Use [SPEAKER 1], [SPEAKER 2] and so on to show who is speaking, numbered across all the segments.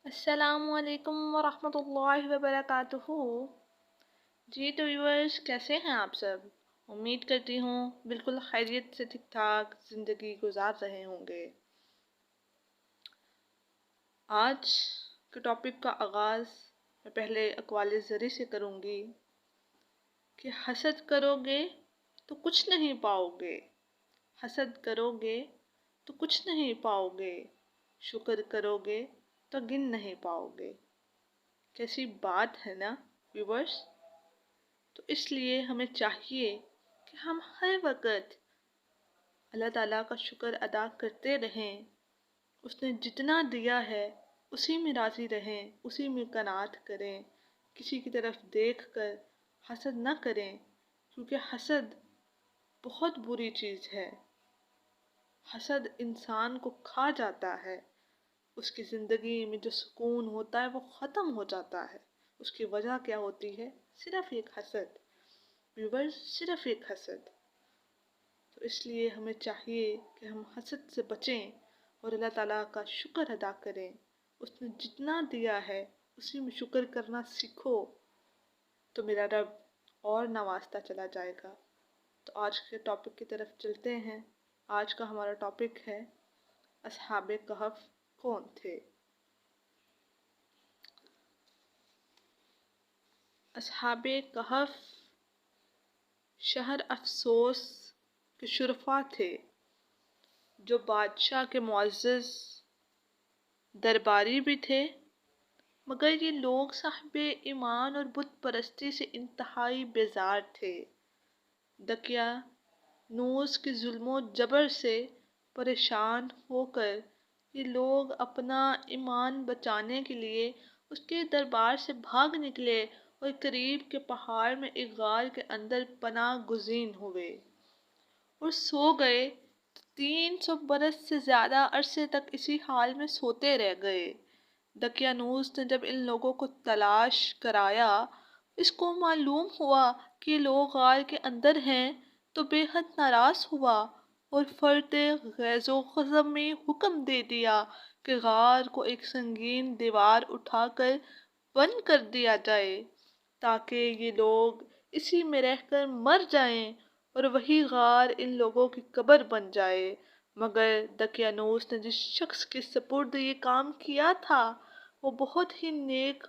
[SPEAKER 1] السلام علیکم ورحمۃ اللہ وبرکاتہ۔ جی تو ویورز، کیسے ہیں آپ سب؟ امید کرتی ہوں بالکل خیریت سے ٹھیک ٹھاک زندگی گزار رہے ہوں گے۔ آج کے ٹاپک کا آغاز میں پہلے اقوال زری سے کروں گی کہ حسد کرو گے تو کچھ نہیں پاؤ گے، حسد کرو گے تو کچھ نہیں پاؤ گے، شکر کرو گے تو گن نہیں پاؤ گے۔ کیسی بات ہے نا ویورز؟ تو اس لیے ہمیں چاہیے کہ ہم ہر وقت اللہ تعالیٰ کا شکر ادا کرتے رہیں، اس نے جتنا دیا ہے اسی میں راضی رہیں، اسی میں قناعت کریں، کسی کی طرف دیکھ کر حسد نہ کریں، کیونکہ حسد بہت بری چیز ہے۔ حسد انسان کو کھا جاتا ہے، اس کی زندگی میں جو سکون ہوتا ہے وہ ختم ہو جاتا ہے۔ اس کی وجہ کیا ہوتی ہے؟ صرف ایک حسد ویورز، صرف ایک حسد۔ تو اس لیے ہمیں چاہیے کہ ہم حسد سے بچیں اور اللہ تعالیٰ کا شکر ادا کریں۔ اس نے جتنا دیا ہے اسی میں شکر کرنا سیکھو تو میرا رب اور نوازتا چلا جائے گا۔ تو آج کے ٹاپک کی طرف چلتے ہیں۔ آج کا ہمارا ٹاپک ہے اصحاب کہف کون تھے؟ اصحاب کہف شہر افسوس کے شرفا تھے، جو بادشاہ کے معزز درباری بھی تھے، مگر یہ لوگ صاحب ایمان اور بت پرستی سے انتہائی بیزار تھے۔ دقیانوس کے ظلم و جبر سے پریشان ہو کر یہ لوگ اپنا ایمان بچانے کے لیے اس کے دربار سے بھاگ نکلے اور قریب کے پہاڑ میں ایک غار کے اندر پناہ گزین ہوئے اور سو گئے۔ 300 برس سے زیادہ عرصے تک اسی حال میں سوتے رہ گئے۔ دقیانوس نے جب ان لوگوں کو تلاش کرایا، اس کو معلوم ہوا کہ یہ لوگ غار کے اندر ہیں، تو بے حد ناراض ہوا اور فرط غیظ و غضب میں حکم دے دیا کہ غار کو ایک سنگین دیوار اٹھا کر بند کر دیا جائے، تاکہ یہ لوگ اسی میں رہ کر مر جائیں اور وہی غار ان لوگوں کی قبر بن جائے۔ مگر دقیانوس نے جس شخص کے سپرد یہ کام کیا تھا وہ بہت ہی نیک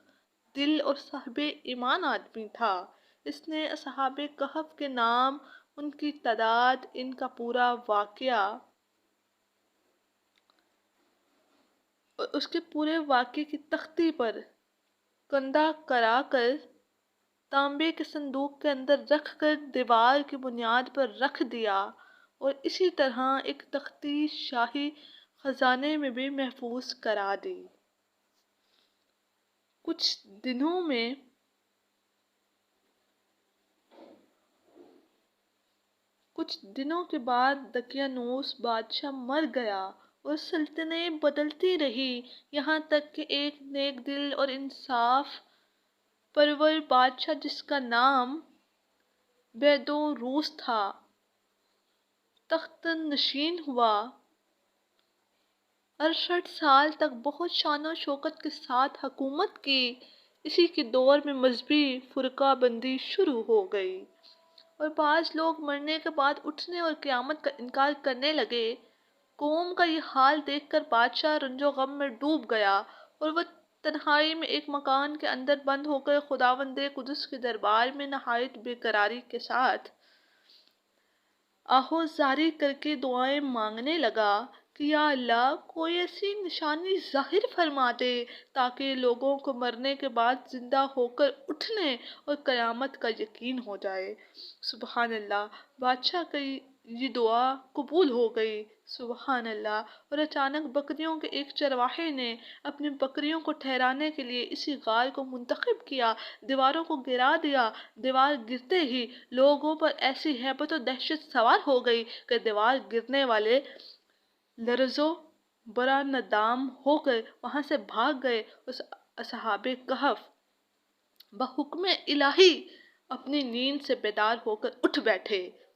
[SPEAKER 1] دل اور صاحب ایمان آدمی تھا۔ اس نے اصحاب کہف کے نام، ان کی تعداد، ان کا پورا واقعہ اور اس کے پورے واقعے کی تختی پر کندہ کرا کر تانبے کے صندوق کے اندر رکھ کر دیوار کی بنیاد پر رکھ دیا، اور اسی طرح ایک تختی شاہی خزانے میں بھی محفوظ کرا دی۔ کچھ دنوں کے بعد دقیانوس بادشاہ مر گیا اور سلطنتیں بدلتی رہی، یہاں تک کہ ایک نیک دل اور انصاف پرور بادشاہ جس کا نام بیدوروس تھا تخت نشین ہوا۔ 68 سال تک بہت شان و شوکت کے ساتھ حکومت کی۔ اسی کے دور میں مذہبی فرقہ بندی شروع ہو گئی اور بعض لوگ مرنے کے بعد اٹھنے اور قیامت کا انکار کرنے لگے۔ قوم کا یہ حال دیکھ کر بادشاہ رنج و غم میں ڈوب گیا اور وہ تنہائی میں ایک مکان کے اندر بند ہو کر خداوند قدس کے دربار میں نہایت بے قراری کے ساتھ آہوزاری کر کے دعائیں مانگنے لگا کہ یا اللہ، کوئی ایسی نشانی ظاہر فرما دے تاکہ لوگوں کو مرنے کے بعد زندہ ہو کر اٹھنے اور قیامت کا یقین ہو جائے۔ سبحان اللہ! بادشاہ کی یہ دعا قبول ہو گئی، سبحان اللہ! اور اچانک بکریوں کے ایک چرواہے نے اپنی بکریوں کو ٹھہرانے کے لیے اسی غار کو منتخب کیا، دیواروں کو گرا دیا۔ دیوار گرتے ہی لوگوں پر ایسی ہیبت و دہشت سوار ہو گئی کہ دیوار گرنے والے لرزو برا ندام ہو کر وہاں سے بھاگ گئے۔ اصحاب کہف بحکم الہی اپنی نیند سے بیدار ہو کر اٹھ بیٹھے۔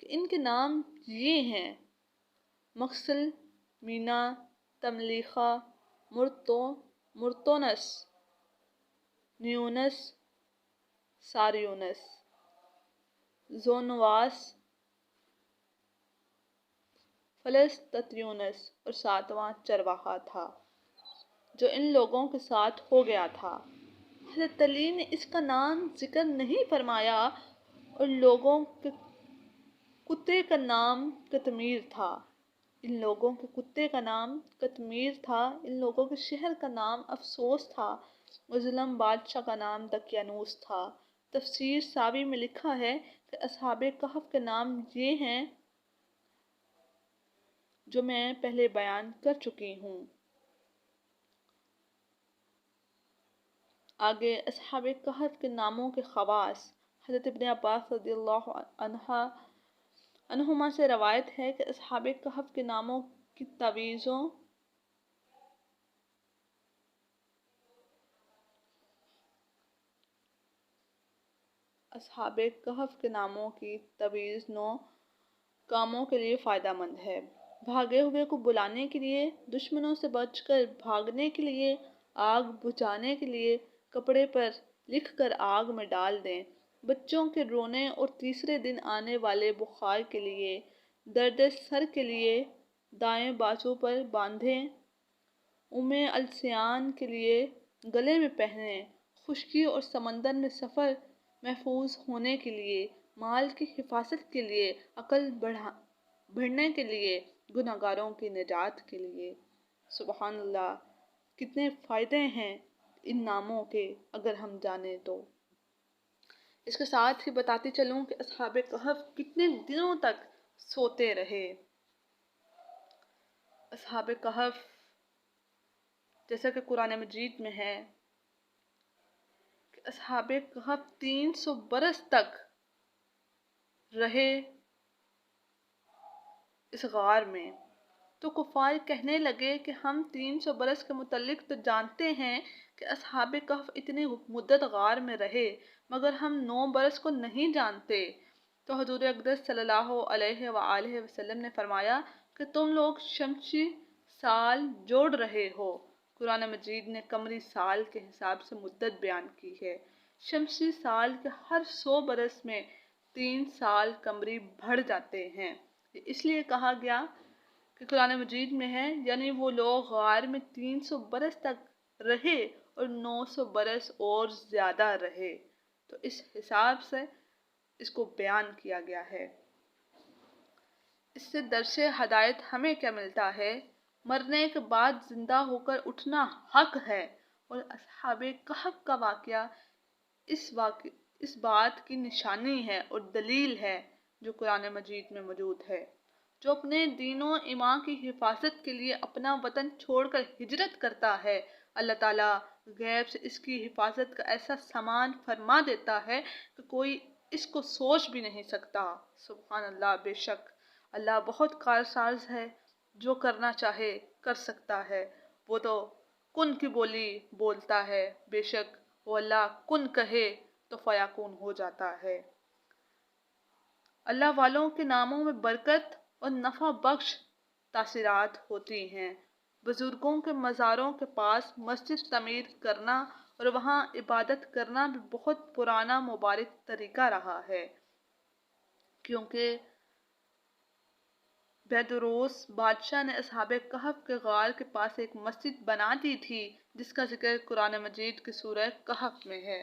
[SPEAKER 1] کہ ان کے نام یہ ہیں: مقسل، مینا، تملیخا، مرتونس، نیونس، ساریونس، زونواس، فلسطیونس اور ساتواں چرواہا تھا جو ان لوگوں کے ساتھ ہو گیا تھا۔ حضرت علی نے اس کا نام ذکر نہیں فرمایا، اور لوگوں کے کتے کا نام قطمیر تھا۔ ان لوگوں کے کتے کا نام قطمیر تھا، ان لوگوں کے شہر کا نام افسوس تھا، اور ظلم بادشاہ کا نام دقیانوس تھا۔ تفسیر ساوی میں لکھا ہے کہ اصحاب کہف کے نام یہ ہیں جو میں پہلے بیان کر چکی ہوں۔ آگے اصحاب کہف کے ناموں کے خواص۔ حضرت ابن عباس رضی اللہ عنہما سے روایت ہے کہ اصحاب کہف کے ناموں کی تعویذوں اصحاب کہف کے ناموں کی تعویذ 9 کاموں کے لیے فائدہ مند ہے۔ بھاگے ہوئے کو بلانے کے لیے، دشمنوں سے بچ کر بھاگنے کے لیے، آگ بجھانے کے لیے، کپڑے پر لکھ کر آگ میں ڈال دیں، بچوں کے رونے اور تیسرے دن آنے والے بخار کے لیے، درد سر کے لیے دائیں بازو پر باندھیں، السیان کے لیے گلے میں پہنیں، خشکی اور سمندر میں سفر محفوظ ہونے کے لیے، مال کی حفاظت کے لیے، عقل بڑھنے کے لیے، گناہگاروں کی نجات کے لیے۔ سبحان اللہ، کتنے فائدے ہیں ان ناموں کے اگر ہم جانیں تو۔ اس کے ساتھ ہی بتاتی چلوں کہ اصحاب کہف کتنے دنوں تک سوتے رہے۔ اصحاب کہف جیسا کہ قرآن مجید میں ہے کہ اصحاب کہف 300 برس تک رہے اس غار میں۔ تو کفار کہنے لگے کہ ہم 300 برس کے متعلق تو جانتے ہیں کہ اصحاب کہف اتنی مدت غار میں رہے، مگر ہم 9 برس کو نہیں جانتے۔ تو حضور اقدس صلی اللہ علیہ وآلہ وسلم نے فرمایا کہ تم لوگ شمسی سال جوڑ رہے ہو۔ قرآن مجید نے قمری سال کے حساب سے مدت بیان کی ہے۔ شمسی سال کے ہر 100 برس میں 3 سال قمری بڑھ جاتے ہیں۔ اس لیے کہا گیا کہ قرآن مجید میں ہے، یعنی وہ لوگ غار میں 300 برس تک رہے اور 900 برس اور زیادہ رہے۔ تو اس حساب سے اس کو بیان کیا گیا ہے۔ اس سے درس ہدایت ہمیں کیا ملتا ہے؟ مرنے کے بعد زندہ ہو کر اٹھنا حق ہے، اور اصحاب کہف کا واقعہ اس بات کی نشانی ہے اور دلیل ہے جو قرآن مجید میں موجود ہے۔ جو اپنے دین و ایمان کی حفاظت کے لیے اپنا وطن چھوڑ کر ہجرت کرتا ہے، اللہ تعالیٰ غیب سے اس کی حفاظت کا ایسا سامان فرما دیتا ہے کہ کوئی اس کو سوچ بھی نہیں سکتا۔ سبحان اللہ، بے شک اللہ بہت کارساز ہے، جو کرنا چاہے کر سکتا ہے۔ وہ تو کن کی بولی بولتا ہے، بے شک وہ اللہ کن کہے تو فیکون ہو جاتا ہے۔ اللہ والوں کے ناموں میں برکت اور نفع بخش تاثیرات ہوتی ہیں۔ بزرگوں کے مزاروں کے پاس مسجد تعمیر کرنا اور وہاں عبادت کرنا بھی بہت پرانا مبارک طریقہ رہا ہے، کیونکہ بیدروس بادشاہ نے اصحاب کہف کے غار کے پاس ایک مسجد بنا دی تھی، جس کا ذکر قرآن مجید کی سورہ کہف میں ہے۔